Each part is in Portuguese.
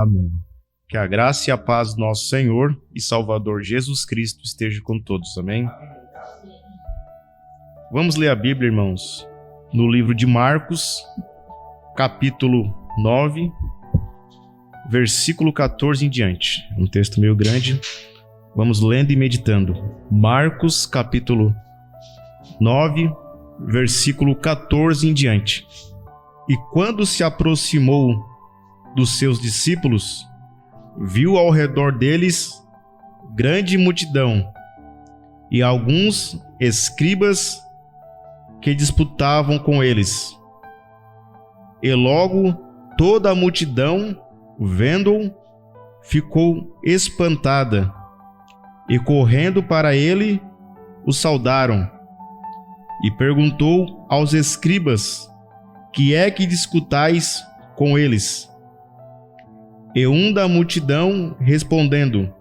Amém. Que a graça e a paz do nosso Senhor e Salvador Jesus Cristo esteja com todos. Amém. Vamos ler a Bíblia, irmãos, no livro de Marcos, capítulo 9, versículo 14 em diante. Um texto meio grande. Vamos lendo e meditando. Marcos, capítulo 9, versículo 14 em diante. E quando se aproximou dos seus discípulos, viu ao redor deles grande multidão e alguns escribas que disputavam com eles. E logo toda a multidão, vendo-o, ficou espantada e correndo para ele, o saudaram. E perguntou aos escribas: que é que discutais com eles? E um da multidão, respondendo,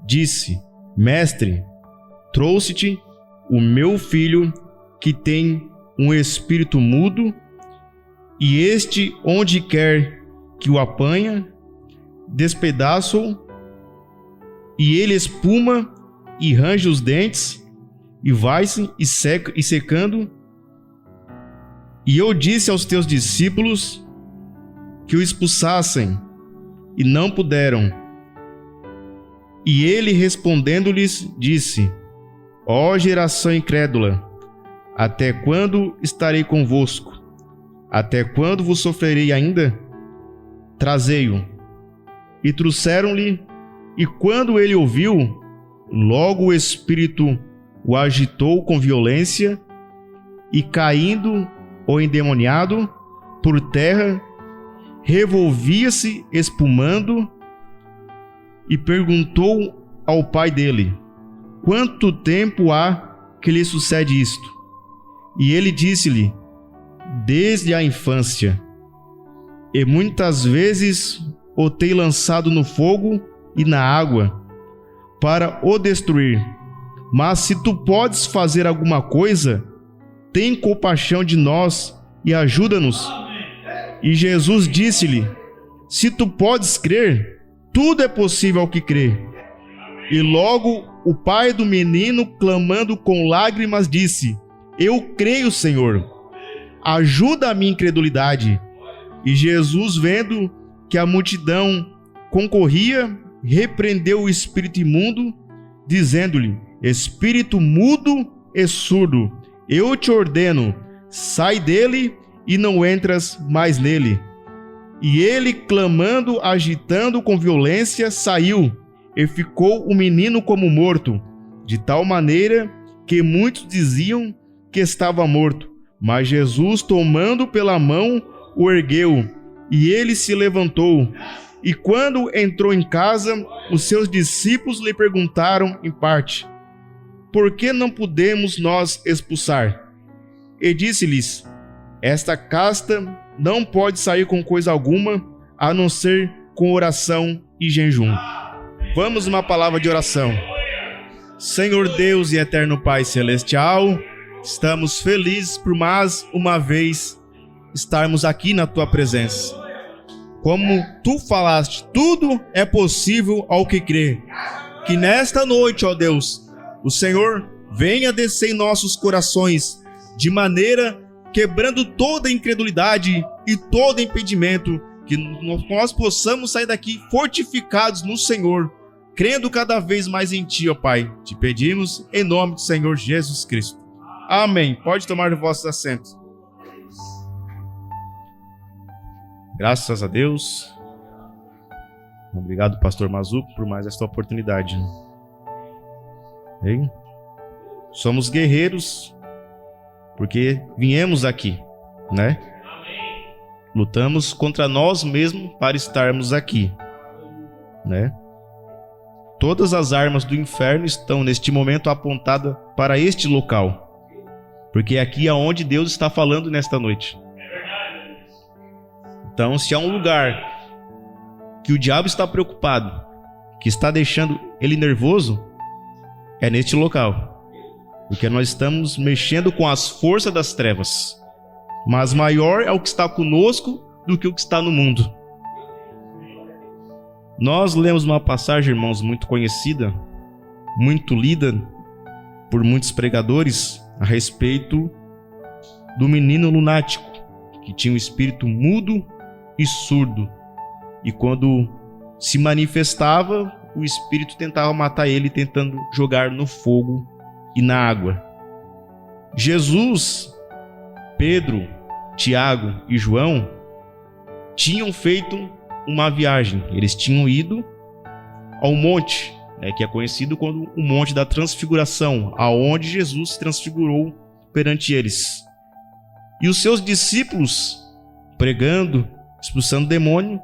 disse: Mestre, trouxe-te o meu filho que tem um espírito mudo, e este, onde quer que o apanha, despedaça-o, e ele espuma e range os dentes, e vai-se e secando. E eu disse aos teus discípulos que o expulsassem, e não puderam. E ele, respondendo-lhes, disse: Ó geração incrédula, até quando estarei convosco? Até quando vos sofrerei ainda? Trazei-o. E trouxeram-lhe, e quando ele ouviu, logo o espírito o agitou com violência, e caindo o endemoniado por terra, revolvia-se espumando, e perguntou ao pai dele: quanto tempo há que lhe sucede isto? E ele disse-lhe: desde a infância, e muitas vezes o tenho lançado no fogo e na água para o destruir. Mas se tu podes fazer alguma coisa, tem compaixão de nós e ajuda-nos. E Jesus disse-lhe: se tu podes crer, tudo é possível ao que crê. E logo o pai do menino, clamando com lágrimas, disse: eu creio, Senhor, ajuda a minha incredulidade. E Jesus, vendo que a multidão concorria, repreendeu o espírito imundo, dizendo-lhe: espírito mudo e surdo, eu te ordeno, sai dele e não entras mais nele. E ele, clamando, agitando com violência, saiu, e ficou o menino como morto, de tal maneira que muitos diziam que estava morto. Mas Jesus, tomando pela mão, o ergueu, e ele se levantou. E quando entrou em casa, os seus discípulos lhe perguntaram em parte: por que não podemos nós expulsar? E disse-lhes: esta casta não pode sair com coisa alguma, a não ser com oração e jejum. Vamos uma palavra de oração. Senhor Deus e eterno Pai Celestial, estamos felizes por mais uma vez estarmos aqui na Tua presença. Como Tu falaste, tudo é possível ao que crê. Que nesta noite, ó Deus, o Senhor venha descer em nossos corações, de maneira quebrando toda incredulidade e todo impedimento, que nós possamos sair daqui fortificados no Senhor, crendo cada vez mais em Ti, ó Pai. Te pedimos em nome do Senhor Jesus Cristo. Amém. Pode tomar os vossos assentos. Graças a Deus. Obrigado, pastor Mazuco, por mais esta oportunidade. Hein? Somos guerreiros porque viemos aqui, né? Lutamos contra nós mesmos para estarmos aqui, né? Todas as armas do inferno estão neste momento apontadas para este local, porque é aqui aonde Deus está falando nesta noite. Então, se há um lugar que o diabo está preocupado, que está deixando ele nervoso, é neste local. Porque nós estamos mexendo com as forças das trevas. Mas maior é o que está conosco do que o que está no mundo. Nós lemos uma passagem, irmãos, muito conhecida, muito lida por muitos pregadores a respeito do menino lunático, que tinha um espírito mudo e surdo. E quando se manifestava, o espírito tentava matar ele, tentando jogar no fogo e na água. Jesus, Pedro, Tiago e João tinham feito uma viagem. Eles tinham ido ao monte, que é conhecido como o Monte da Transfiguração, aonde Jesus se transfigurou perante eles. E os seus discípulos, pregando, expulsando demônio,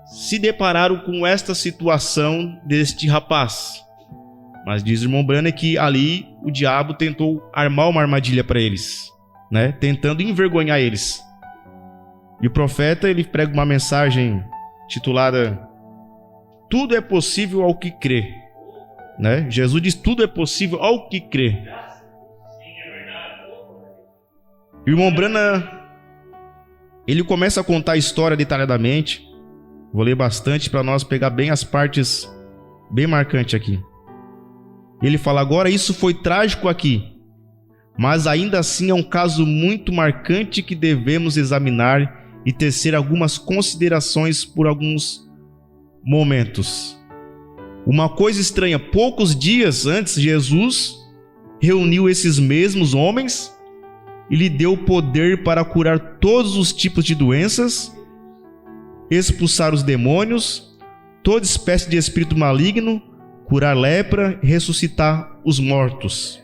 se depararam com esta situação deste rapaz. Mas diz o irmão Branham que ali o diabo tentou armar uma armadilha para eles, tentando envergonhar eles. E o profeta, ele prega uma mensagem titulada "Tudo é possível ao que crê", Jesus diz: tudo é possível ao que crê. E o irmão Branham, ele começa a contar a história detalhadamente. Vou ler bastante para nós pegar bem as partes bem marcantes aqui. Ele fala: agora isso foi trágico aqui, mas ainda assim é um caso muito marcante que devemos examinar e tecer algumas considerações por alguns momentos. Uma coisa estranha: poucos dias antes, Jesus reuniu esses mesmos homens e lhe deu poder para curar todos os tipos de doenças, expulsar os demônios, toda espécie de espírito maligno, curar lepra e ressuscitar os mortos.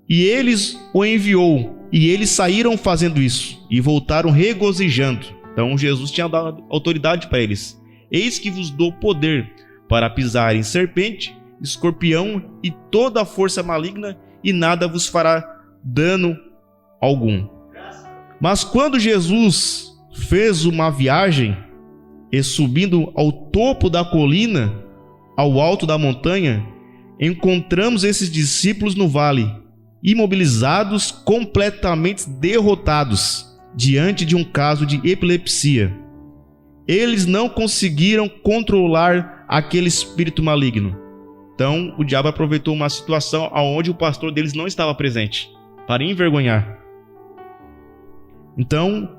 E eles o enviou, e eles saíram fazendo isso, e voltaram regozijando. Então Jesus tinha dado autoridade para eles. Eis que vos dou poder para pisar em serpente, escorpião e toda a força maligna, e nada vos fará dano algum. Mas quando Jesus fez uma viagem, e subindo ao topo da colina, ao alto da montanha, encontramos esses discípulos no vale, imobilizados, completamente derrotados, diante de um caso de epilepsia. Eles não conseguiram controlar aquele espírito maligno. Então o diabo aproveitou uma situação onde o pastor deles não estava presente, para envergonhar. Então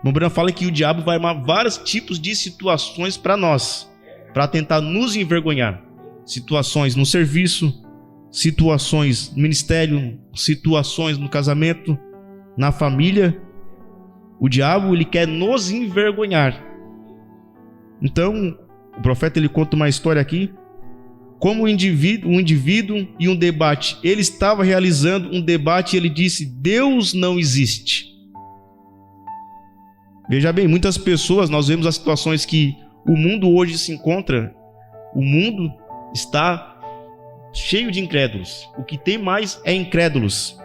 o Branham fala que o diabo vai armar vários tipos de situações para nós, para tentar nos envergonhar. Situações no serviço, situações no ministério, situações no casamento, na família. O diabo, ele quer nos envergonhar. Então o profeta, ele conta uma história aqui, como um indivíduo e um debate. Ele estava realizando um debate e ele disse: Deus não existe. Veja bem, muitas pessoas, nós vemos as situações que o mundo hoje se encontra. O mundo está cheio de incrédulos. O que tem mais é incrédulos.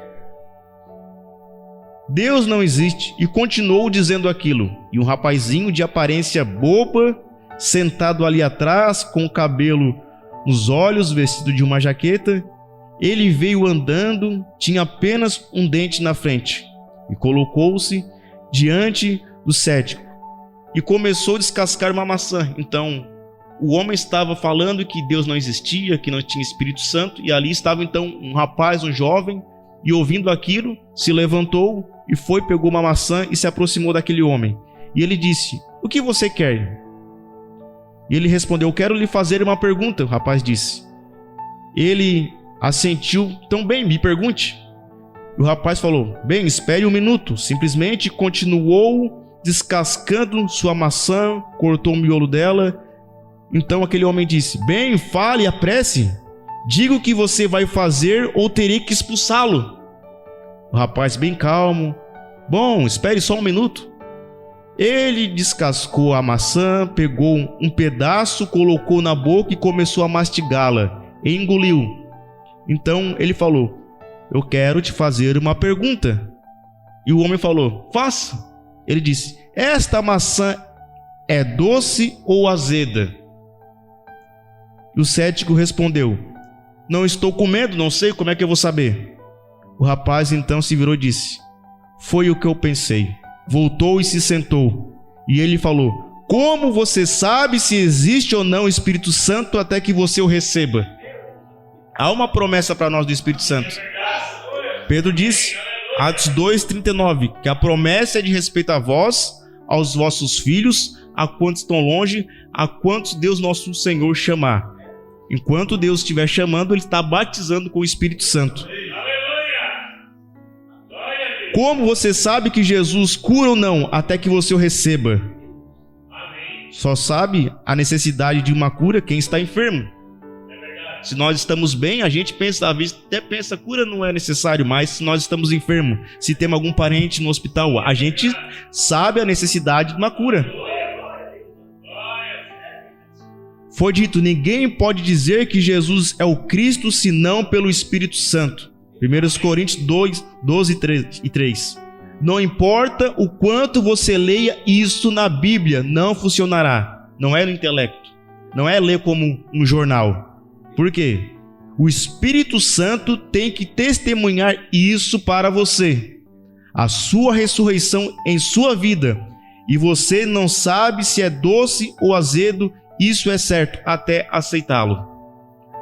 Deus não existe. E continuou dizendo aquilo. E um rapazinho de aparência boba, sentado ali atrás, com o cabelo nos olhos, vestido de uma jaqueta, ele veio andando, tinha apenas um dente na frente, e colocou-se diante do cético e começou a descascar uma maçã. Então o homem estava falando que Deus não existia, que não tinha Espírito Santo, e ali estava então um rapaz, um jovem, e ouvindo aquilo, se levantou e foi, pegou uma maçã e se aproximou daquele homem. E ele disse: o que você quer? E ele respondeu: eu quero lhe fazer uma pergunta. O rapaz disse. Ele assentiu: então bem, me pergunte. E o rapaz falou: bem, espere um minuto. Simplesmente continuou descascando sua maçã, cortou o miolo dela. Então aquele homem disse: bem, fale, apresse. Diga o que você vai fazer ou terei que expulsá-lo. O rapaz, bem calmo: bom, espere só um minuto. Ele descascou a maçã, pegou um pedaço, colocou na boca e começou a mastigá-la, e engoliu. Então ele falou: eu quero te fazer uma pergunta. E o homem falou: faça. Ele disse: esta maçã é doce ou azeda? E o cético respondeu: não estou comendo, não sei, como é que eu vou saber? O rapaz então se virou e disse: foi o que eu pensei. Voltou e se sentou. E ele falou: Como você sabe se existe ou não o Espírito Santo até que você o receba? Há uma promessa para nós do Espírito Santo. Pedro disse, Atos 2:39, que a promessa é de respeito a vós, aos vossos filhos, a quantos estão longe, a quantos Deus nosso Senhor chamar. Enquanto Deus estiver chamando, Ele está batizando com o Espírito Santo. Como você sabe que Jesus cura ou não até que você o receba? Só sabe a necessidade de uma cura quem está enfermo. Se nós estamos bem, a gente pensa, às vezes até pensa, cura não é necessário, mas se nós estamos enfermos, se temos algum parente no hospital, a gente sabe a necessidade de uma cura. Foi dito, ninguém pode dizer que Jesus é o Cristo senão pelo Espírito Santo. 1 Coríntios 2:12-3. Não importa o quanto você leia isso na Bíblia, não funcionará. Não é no intelecto. Não é ler como um jornal. Por quê? O Espírito Santo tem que testemunhar isso para você. A sua ressurreição em sua vida. E você não sabe se é doce ou azedo, isso é certo, até aceitá-lo.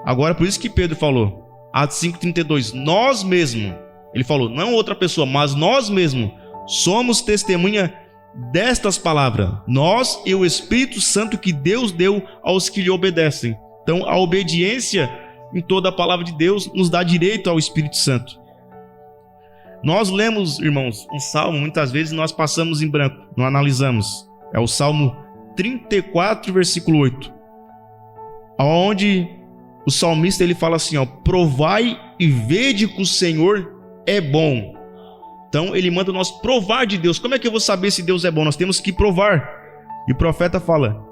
Agora, por isso que Pedro falou, Atos 5:32, nós mesmos, ele falou, não outra pessoa, mas nós mesmos, somos testemunha destas palavras, nós e o Espírito Santo que Deus deu aos que lhe obedecem. Então, a obediência em toda a palavra de Deus nos dá direito ao Espírito Santo. Nós lemos, irmãos, um salmo, muitas vezes nós passamos em branco, não analisamos. É o Salmo 34, versículo 8. Onde o salmista ele fala assim, ó, provai e vede que o Senhor é bom. Então ele manda nós provar de Deus. Como é que eu vou saber se Deus é bom? Nós temos que provar. E o profeta fala,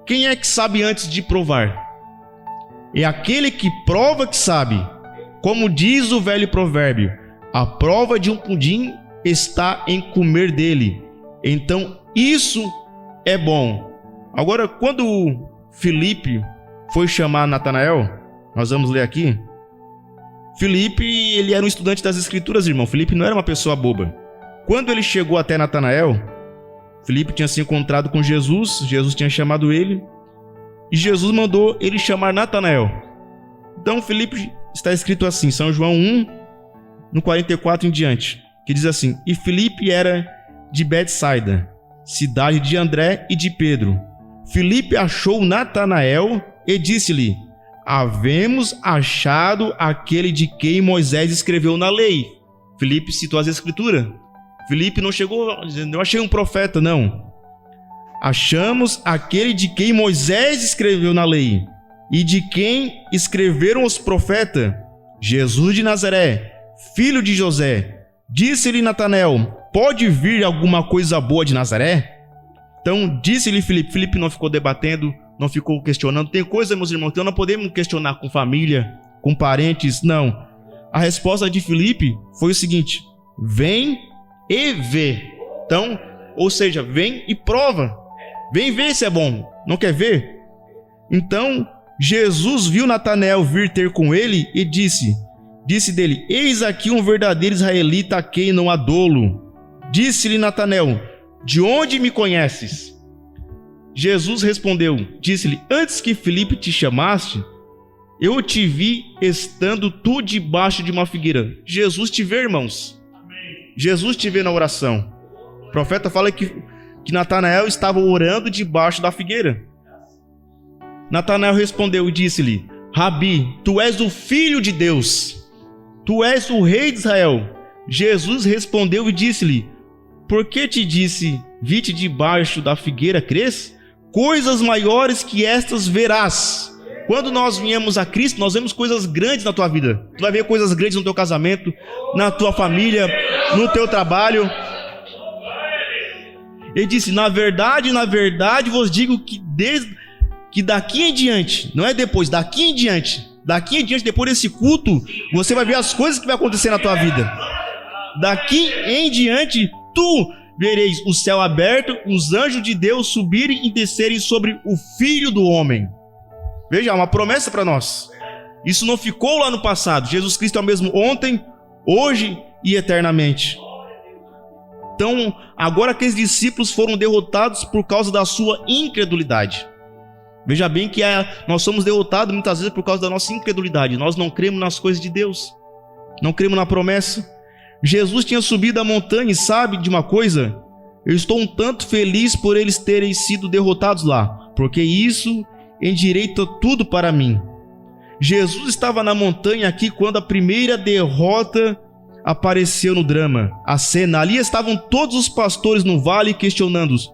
quem é que sabe antes de provar? É aquele que prova que sabe. Como diz o velho provérbio, a prova de um pudim está em comer dele. Então isso é bom. Agora, quando Filipe foi chamar Natanael, nós vamos ler aqui. Filipe, ele era um estudante das Escrituras, irmão. Filipe não era uma pessoa boba. Quando ele chegou até Natanael, Filipe tinha se encontrado com Jesus, Jesus tinha chamado ele, e Jesus mandou ele chamar Natanael. Então, Filipe, está escrito assim, São João 1, no 44 em diante, que diz assim, e Filipe era de Betsaida, cidade de André e de Pedro. Filipe achou Natanael e disse-lhe, havemos achado aquele de quem Moisés escreveu na lei. Filipe citou as escrituras. Filipe não chegou dizendo, eu achei um profeta, não. Achamos aquele de quem Moisés escreveu na lei e de quem escreveram os profetas, Jesus de Nazaré, filho de José. Disse-lhe Natanael, pode vir alguma coisa boa de Nazaré? Então disse-lhe Filipe. Filipe não ficou debatendo, não ficou questionando. Tem coisa, meus irmãos, então não podemos questionar com família, com parentes, não. A resposta de Filipe foi o seguinte, vem e vê. Então, ou seja, vem e prova. Vem ver se é bom. Não quer ver? Então, Jesus viu Natanael vir ter com ele e disse dele, eis aqui um verdadeiro israelita a quem não há dolo. Disse-lhe Natanael, de onde me conheces? Jesus respondeu, disse-lhe, antes que Filipe te chamaste, eu te vi estando tu debaixo de uma figueira. Jesus te vê, irmãos. Jesus te vê na oração. O profeta fala que Natanael estava orando debaixo da figueira. Natanael respondeu e disse-lhe, Rabi, tu és o Filho de Deus, tu és o Rei de Israel. Jesus respondeu e disse-lhe, por que te disse, vi-te debaixo da figueira, crês? Coisas maiores que estas verás. Quando nós viemos a Cristo, nós vemos coisas grandes na tua vida. Tu vai ver coisas grandes no teu casamento, na tua família, no teu trabalho. Ele disse, na verdade vos digo que daqui em diante, não é depois, daqui em diante, depois desse culto, você vai ver as coisas que vai acontecer na tua vida. Daqui em diante, tu vereis o céu aberto, os anjos de Deus subirem e descerem sobre o Filho do Homem. Veja, uma promessa para nós. Isso não ficou lá no passado. Jesus Cristo é o mesmo ontem, hoje e eternamente. Então, agora aqueles discípulos foram derrotados por causa da sua incredulidade. Veja bem que nós somos derrotados muitas vezes por causa da nossa incredulidade. Nós não cremos nas coisas de Deus, não cremos na promessa. Jesus tinha subido a montanha e sabe de uma coisa? Eu estou um tanto feliz por eles terem sido derrotados lá, porque isso endireita tudo para mim. Jesus estava na montanha aqui quando a primeira derrota apareceu no drama. A cena, ali estavam todos os pastores no vale questionando-os.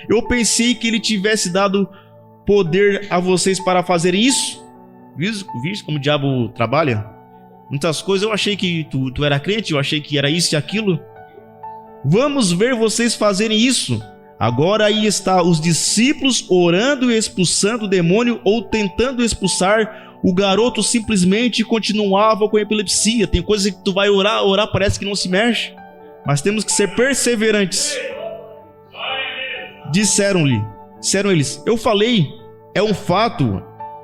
Eu pensei que ele tivesse dado poder a vocês para fazer isso. Visto como o diabo trabalha? Muitas coisas eu achei que tu era crente, eu achei que era isso e aquilo. Vamos ver vocês fazerem isso. Agora aí está os discípulos orando e expulsando o demônio ou tentando expulsar. O garoto simplesmente continuava com epilepsia. Tem coisas que tu vai orar parece que não se mexe. Mas temos que ser perseverantes. Disseram eles, eu falei, é um fato,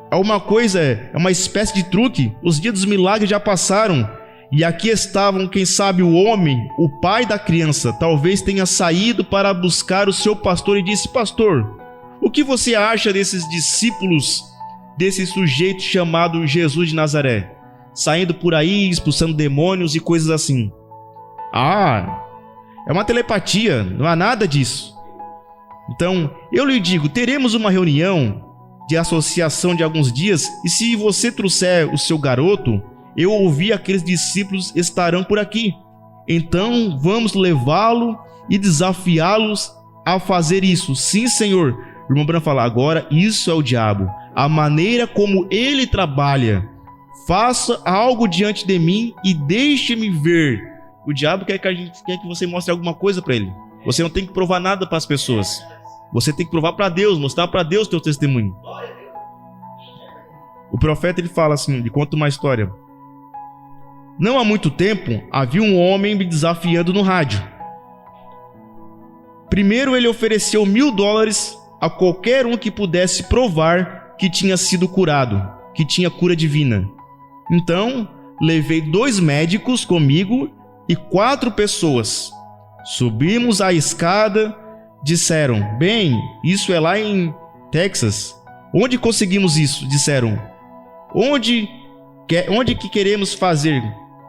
é uma coisa, é uma espécie de truque. Os dias dos milagres já passaram. E aqui estavam, quem sabe, o homem, o pai da criança. Talvez tenha saído para buscar o seu pastor e disse: pastor, o que você acha desses discípulos, desse sujeito chamado Jesus de Nazaré, saindo por aí, expulsando demônios e coisas assim? É uma telepatia, não há nada disso. Então, eu lhe digo, teremos uma reunião de associação de alguns dias, e se você trouxer o seu garoto, eu ouvi aqueles discípulos estarão por aqui. Então vamos levá-lo e desafiá-los a fazer isso. Sim, Senhor. O irmão Branham fala, agora isso é o diabo. A maneira como ele trabalha. Faça algo diante de mim e deixe-me ver. O diabo quer que você mostre alguma coisa para ele. Você não tem que provar nada para as pessoas. Você tem que provar para Deus, mostrar para Deus o teu testemunho. O profeta ele fala assim, ele conta uma história. Não há muito tempo, havia um homem me desafiando no rádio. Primeiro ele ofereceu $1.000 a qualquer um que pudesse provar que tinha sido curado, que tinha cura divina. Então, levei 2 médicos comigo e 4 pessoas. Subimos a escada, disseram, bem, isso é lá em Texas. Onde conseguimos isso? Disseram, onde que queremos fazer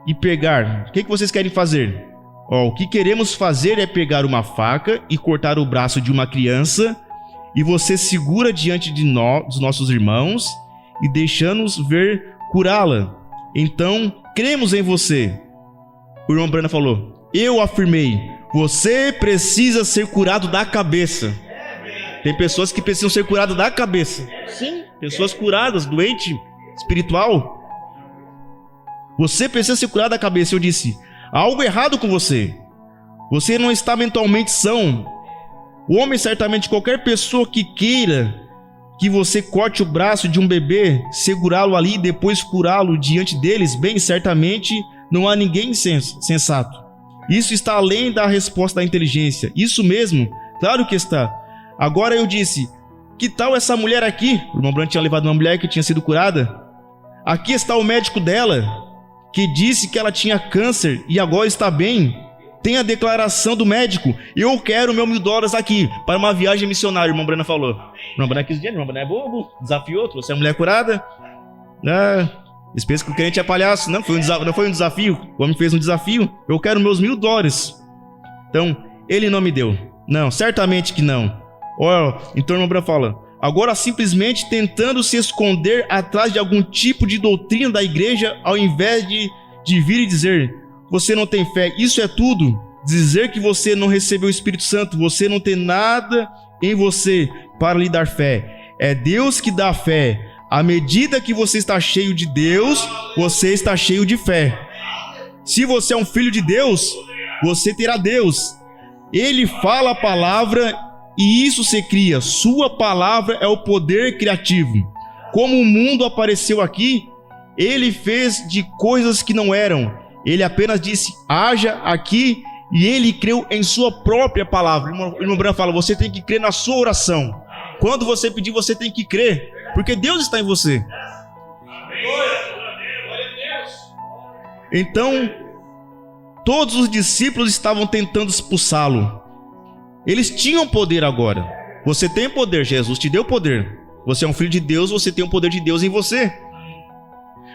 e pegar? O que vocês querem fazer? O que queremos fazer é pegar uma faca e cortar o braço de uma criança, e você segura diante de nós, dos nossos irmãos, e deixa-nos ver curá-la. Então, cremos em você. O irmão Branham falou, eu afirmei, você precisa ser curado da cabeça. Tem pessoas que precisam ser curadas da cabeça. Sim, pessoas curadas, doente espiritual. Você precisa ser curado da cabeça. Eu disse, há algo errado com você. Você não está mentalmente são. O homem, certamente, qualquer pessoa que queira que você corte o braço de um bebê, segurá-lo ali e depois curá-lo diante deles, bem, certamente não há ninguém sensato. Isso está além da resposta da inteligência. Isso mesmo, claro que está. Agora eu disse, que tal essa mulher aqui? O irmão Branham tinha levado uma mulher que tinha sido curada. Aqui está o médico dela, que disse que ela tinha câncer e agora está bem. Tem a declaração do médico. Eu quero meu $1.000 aqui para uma viagem missionária, o irmão Branham falou. O irmão Branham quis dinheiro, o irmão Branham é bobo, desafiou, trouxe a mulher curada. Eles pensam que o crente é palhaço. Não foi um desafio. O homem fez um desafio. Eu quero meus $1.000. Então, ele não me deu. Não, certamente que não. Então o irmão Branham fala, agora simplesmente tentando se esconder atrás de algum tipo de doutrina da igreja, ao invés de vir e dizer, você não tem fé, isso é tudo. Dizer que você não recebeu o Espírito Santo, você não tem nada em você para lhe dar fé. É Deus que dá fé. À medida que você está cheio de Deus, você está cheio de fé. Se você é um filho de Deus, você terá Deus. Ele fala a palavra e isso se cria. Sua palavra é o poder criativo. Como o mundo apareceu aqui, ele fez de coisas que não eram. Ele apenas disse, haja aqui, e ele creu em sua própria palavra. O irmão Branham fala, você tem que crer na sua oração. Quando você pedir, você tem que crer, porque Deus está em você. Então, todos os discípulos estavam tentando expulsá-lo. Eles tinham poder agora. Você tem poder, Jesus te deu poder. Você é um filho de Deus, você tem o poder de Deus em você.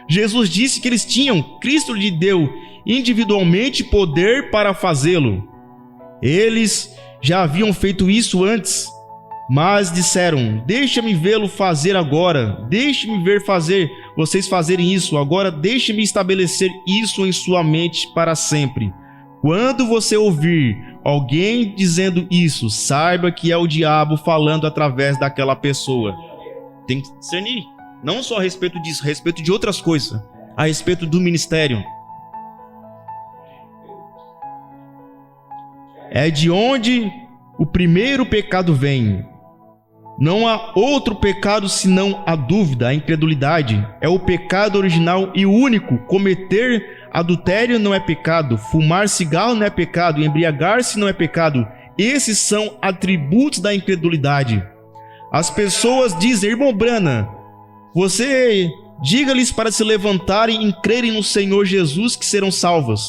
Jesus disse que eles tinham, Cristo lhe deu individualmente poder para fazê-lo. Eles já haviam feito isso antes, mas disseram: deixa-me vê-lo fazer agora, deixe-me ver fazer vocês fazerem isso, agora deixe-me estabelecer isso em sua mente para sempre. Quando você ouvir alguém dizendo isso, saiba que é o diabo falando através daquela pessoa. Tem que discernir, não só a respeito disso, a respeito de outras coisas, a respeito do ministério. É de onde o primeiro pecado vem. Não há outro pecado senão a dúvida, a incredulidade. É o pecado original e único. Cometer adultério não é pecado, fumar cigarro não é pecado, embriagar-se não é pecado. Esses são atributos da incredulidade. As pessoas dizem: irmão Brana, você diga-lhes para se levantarem e crerem no Senhor Jesus que serão salvas.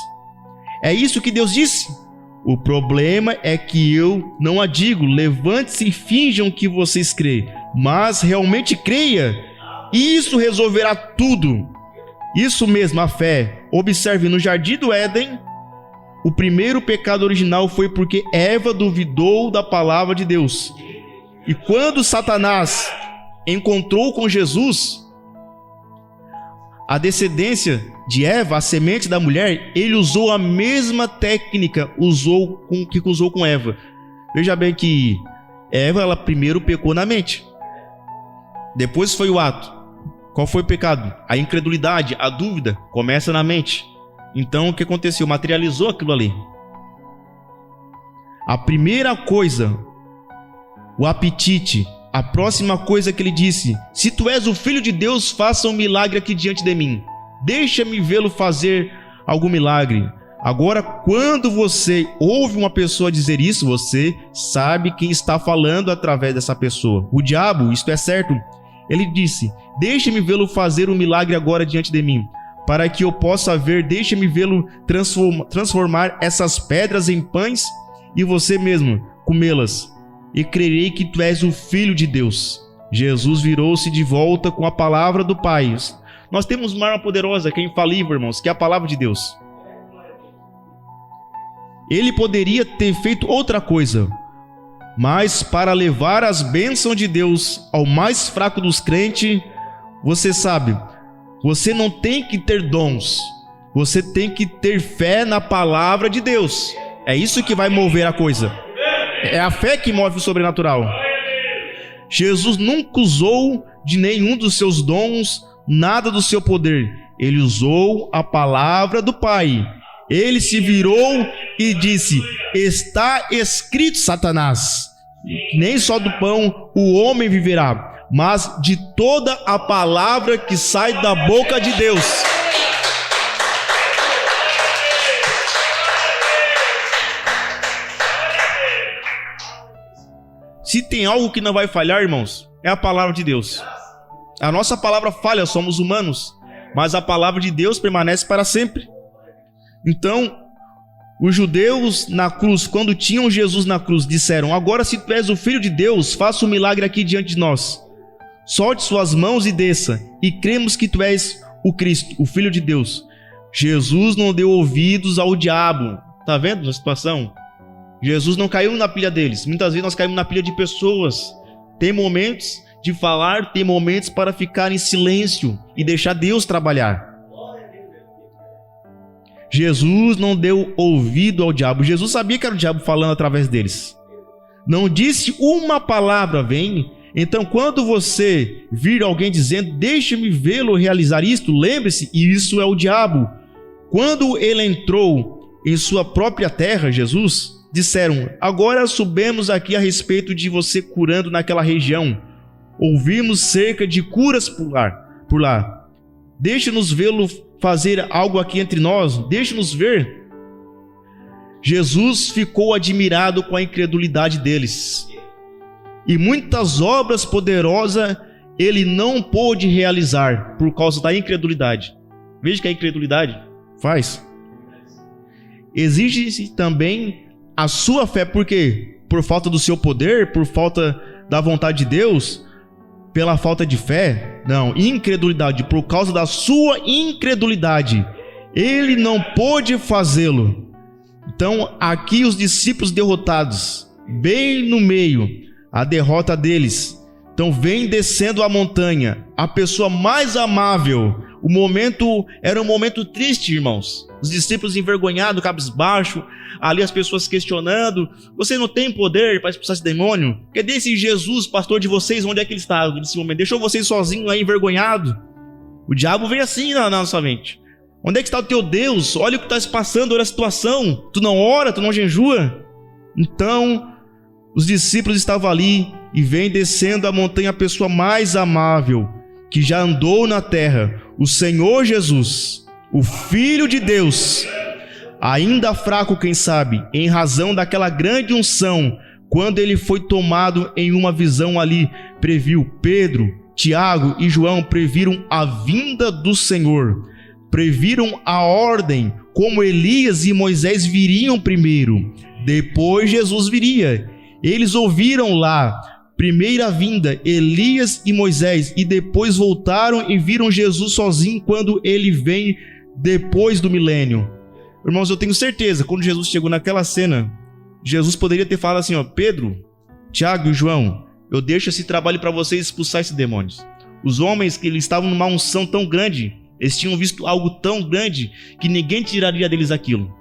É isso que Deus disse? O problema é que eu não a digo, levante-se e finjam que vocês creem, mas realmente creia. Isso resolverá tudo. Isso mesmo, a fé. Observe, no jardim do Éden, o primeiro pecado original foi porque Eva duvidou da palavra de Deus. E quando Satanás encontrou com Jesus, a descendência de Eva, a semente da mulher, ele usou a mesma técnica que usou com Eva. Veja bem que Eva, ela primeiro pecou na mente. Depois foi o ato. Qual foi o pecado? A incredulidade, a dúvida, começa na mente. Então o que aconteceu? Materializou aquilo ali. A primeira coisa, o apetite. A próxima coisa que ele disse: se tu és o filho de Deus, faça um milagre aqui diante de mim. Deixa-me vê-lo fazer algum milagre. Agora, quando você ouve uma pessoa dizer isso, você sabe quem está falando através dessa pessoa. O diabo, isto é certo, ele disse: deixa-me vê-lo fazer um milagre agora diante de mim, para que eu possa ver. Deixa-me vê-lo transformar essas pedras em pães e você mesmo comê-las. E crerei que tu és o Filho de Deus. Jesus virou-se de volta com a palavra do Pai. Nós temos uma arma poderosa que é infalível, irmãos, que é a palavra de Deus. Ele poderia ter feito outra coisa, mas para levar as bênçãos de Deus ao mais fraco dos crentes, você sabe, você não tem que ter dons, você tem que ter fé na palavra de Deus. É isso que vai mover a coisa. É a fé que move o sobrenatural. Jesus nunca usou de nenhum dos seus dons, nada do seu poder. Ele usou a palavra do Pai. Ele se virou e disse: está escrito, Satanás, nem só do pão o homem viverá, mas de toda a palavra que sai da boca de Deus. Se tem algo que não vai falhar, irmãos, é a palavra de Deus. A nossa palavra falha, somos humanos, mas a palavra de Deus permanece para sempre. Então, os judeus na cruz, quando tinham Jesus na cruz, disseram: agora, se tu és o Filho de Deus, faça um milagre aqui diante de nós. Solte suas mãos e desça, e cremos que tu és o Cristo, o Filho de Deus. Jesus não deu ouvidos ao diabo. Está vendo a situação? Jesus não caiu na pilha deles. Muitas vezes nós caímos na pilha de pessoas. Tem momentos de falar, tem momentos para ficar em silêncio e deixar Deus trabalhar. Jesus não deu ouvido ao diabo. Jesus sabia que era o diabo falando através deles. Não disse uma palavra: vem. Então, quando você vir alguém dizendo: deixe-me vê-lo realizar isto, lembre-se, isso é o diabo. Quando ele entrou em sua própria terra, Jesus, disseram: agora subimos aqui a respeito de você curando naquela região. Ouvimos cerca de curas por lá. Deixe-nos vê-lo fazer algo aqui entre nós. Deixe-nos ver. Jesus ficou admirado com a incredulidade deles. E muitas obras poderosas ele não pôde realizar por causa da incredulidade. Veja que a incredulidade faz. exige também a sua fé. Por quê? Por falta do seu poder? Por falta da vontade de Deus? Pela falta de fé? Não, incredulidade. Por causa da sua incredulidade, ele não pôde fazê-lo. Então, aqui os discípulos derrotados, bem no meio, a derrota deles. Então, vem descendo a montanha, a pessoa mais amável. O momento era um momento triste, irmãos. Os discípulos envergonhados, cabisbaixo, ali as pessoas questionando: você não tem poder para expulsar esse demônio? Cadê esse Jesus, pastor de vocês? Onde é que ele está nesse momento? Deixou vocês sozinhos aí, envergonhados? O diabo vem assim na nossa mente. Onde é que está o teu Deus? Olha o que está se passando, olha a situação. Tu não ora, tu não jejua? Então, os discípulos estavam ali, e vem descendo a montanha a pessoa mais amável que já andou na terra, o Senhor Jesus, o Filho de Deus, ainda fraco, quem sabe, em razão daquela grande unção, quando ele foi tomado em uma visão ali, previu. Pedro, Tiago e João previram a vinda do Senhor, previram a ordem, como Elias e Moisés viriam primeiro, depois Jesus viria. Eles ouviram lá, primeira vinda, Elias e Moisés, e depois voltaram e viram Jesus sozinho quando ele vem depois do milênio. Irmãos, eu tenho certeza, quando Jesus chegou naquela cena, Jesus poderia ter falado assim: Pedro, Tiago e João, eu deixo esse trabalho para vocês expulsar esses demônios. Os homens que eles estavam numa unção tão grande, eles tinham visto algo tão grande que ninguém tiraria deles aquilo.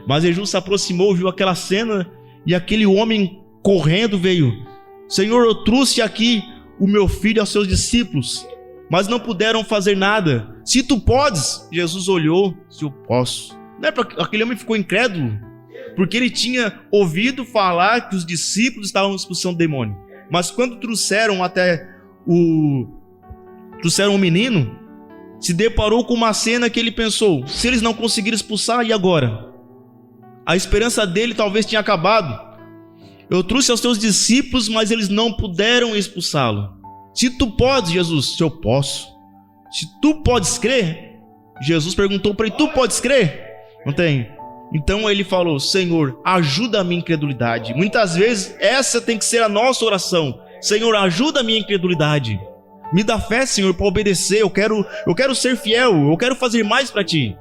Mas Jesus se aproximou, viu aquela cena, e aquele homem correndo veio: Senhor, eu trouxe aqui o meu filho aos seus discípulos, mas não puderam fazer nada. Se tu podes. Jesus olhou: se eu posso. Não é porque aquele homem ficou incrédulo, porque ele tinha ouvido falar que os discípulos estavam expulsando demônio. Mas quando trouxeram o menino, se deparou com uma cena que ele pensou: se eles não conseguiram expulsar, e agora? A esperança dele talvez tinha acabado. Eu trouxe aos teus discípulos, mas eles não puderam expulsá-lo. Se tu podes, Jesus. Se eu posso. Se tu podes crer. Jesus perguntou para ele: tu podes crer? Não tem. Então ele falou: Senhor, ajuda a minha incredulidade. Muitas vezes essa tem que ser a nossa oração. Senhor, ajuda a minha incredulidade. Me dá fé, Senhor, para obedecer. Eu quero ser fiel. Eu quero fazer mais para ti.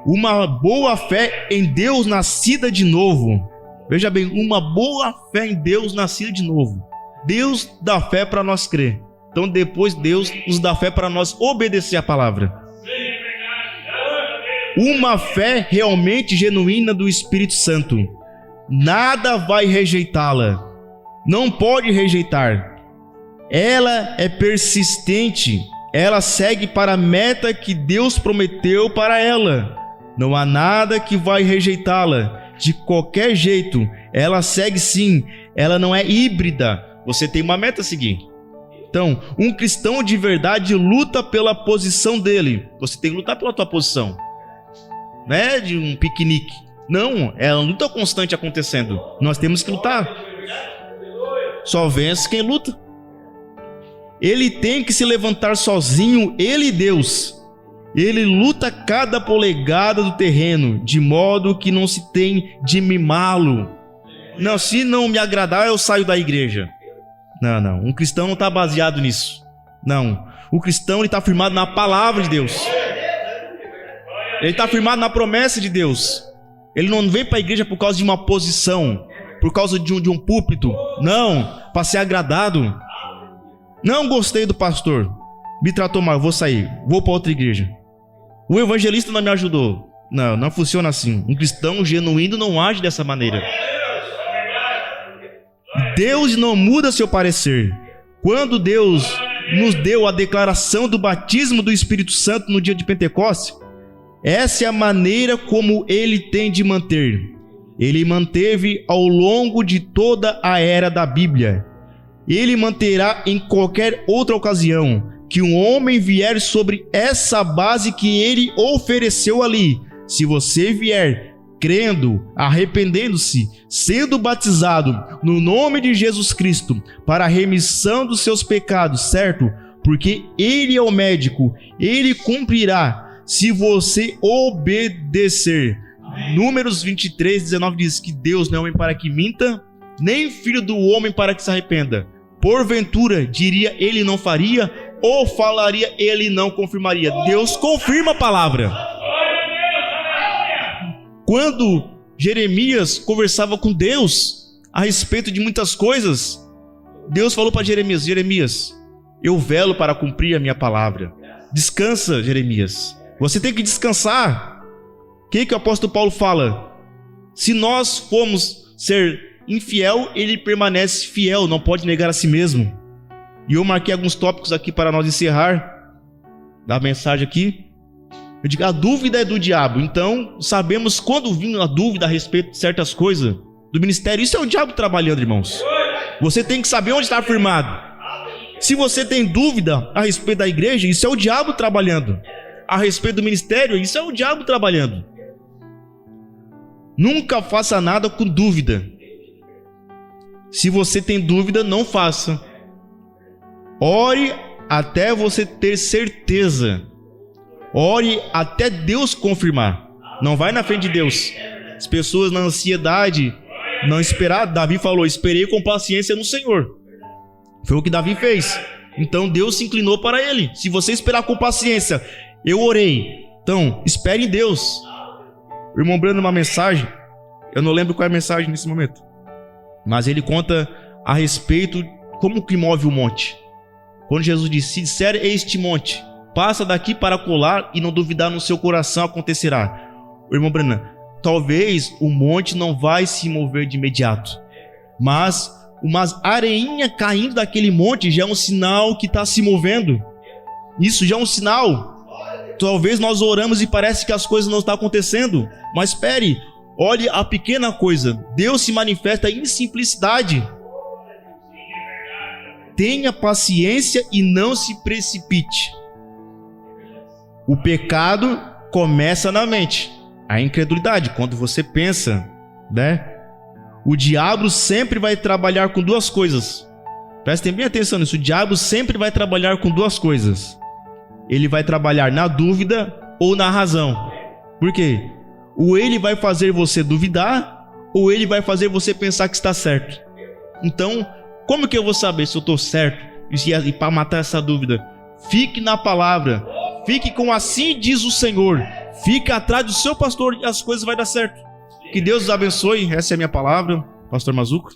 Uma boa fé em Deus nascida de novo. Veja bem, uma boa fé em Deus nascida de novo. Deus dá fé para nós crer. Então depois Deus nos dá fé para nós obedecer a palavra. Uma fé realmente genuína do Espírito Santo. Nada vai rejeitá-la. Não pode rejeitar. Ela é persistente. Ela segue para a meta que Deus prometeu para ela. Não há nada que vai rejeitá-la. De qualquer jeito, ela segue sim. Ela não é híbrida. Você tem uma meta a seguir. Então, um cristão de verdade luta pela posição dele. Você tem que lutar pela tua posição. Não é de um piquenique. Não, é uma luta constante acontecendo. Nós temos que lutar. Só vence quem luta. Ele tem que se levantar sozinho, ele e Deus. Ele luta cada polegada do terreno, de modo que não se tem de mimá-lo. Não, se não me agradar, eu saio da igreja. Não. Um cristão não está baseado nisso. Não. O cristão está firmado na palavra de Deus. Ele está firmado na promessa de Deus. Ele não vem para a igreja por causa de uma posição, por causa de um púlpito. Não, para ser agradado. Não gostei do pastor, me tratou mal, vou sair, vou para outra igreja. O evangelista não me ajudou. Não funciona assim. Um cristão genuíno não age dessa maneira. Deus não muda seu parecer. Quando Deus nos deu a declaração do batismo do Espírito Santo no dia de Pentecostes, essa é a maneira como Ele tem de manter. Ele manteve ao longo de toda a era da Bíblia. Ele manterá em qualquer outra ocasião que um homem vier sobre essa base que ele ofereceu ali. Se você vier crendo, arrependendo-se, sendo batizado no nome de Jesus Cristo para a remissão dos seus pecados, certo? Porque Ele é o médico, Ele cumprirá. se você obedecer. Números 23, 19 diz que Deus não é homem para que minta, nem filho do homem para que se arrependa. Porventura, diria ele não faria, ou falaria ele não confirmaria. Deus confirma a palavra. Quando Jeremias conversava com Deus a respeito de muitas coisas, Deus falou para Jeremias: Jeremias, eu velo para cumprir a minha palavra. Descansa, Jeremias. Você tem que descansar. O que o apóstolo Paulo fala? Se nós formos ser infiel, ele permanece fiel, não pode negar a si mesmo. E eu marquei alguns tópicos aqui para nós encerrar da mensagem aqui. Eu digo, a dúvida é do diabo. Então, sabemos quando vinha a dúvida a respeito de certas coisas do ministério. Isso é o diabo trabalhando, irmãos. Você tem que saber onde está firmado. Se você tem dúvida a respeito da igreja, isso é o diabo trabalhando. A respeito do ministério, isso é o diabo trabalhando. Nunca faça nada com dúvida. Se você tem dúvida, não faça. Ore até você ter certeza. Ore até Deus confirmar. Não vai na frente de Deus. As pessoas na ansiedade, não esperar. Davi falou, esperei com paciência no Senhor. Foi o que Davi fez. Então Deus se inclinou para ele. Se você esperar com paciência, eu orei. Então, espere em Deus. O irmão Brando, uma mensagem, eu não lembro qual é a mensagem nesse momento, mas ele conta a respeito como que move o monte. Quando Jesus disse, se disser este monte, passa daqui para colar e não duvidar no seu coração, acontecerá. O irmão Brando, talvez o monte não vai se mover de imediato, mas uma areinha caindo daquele monte já é um sinal que está se movendo. Isso já é um sinal. Talvez nós oramos e parece que as coisas não estão acontecendo, mas espere, olhe a pequena coisa. Deus se manifesta em simplicidade. Tenha paciência e não se precipite. O pecado começa na mente. A incredulidade, quando você pensa, né? O diabo sempre vai trabalhar com duas coisas. Prestem bem atenção nisso. O diabo sempre vai trabalhar com duas coisas. Ele vai trabalhar na dúvida ou na razão. Por quê? Ou ele vai fazer você duvidar, ou ele vai fazer você pensar que está certo. Então, como que eu vou saber se eu estou certo? E para matar essa dúvida, fique na palavra. Fique com assim diz o Senhor. Fique atrás do seu pastor e as coisas vão dar certo. Que Deus os abençoe. Essa é a minha palavra, pastor Mazuco.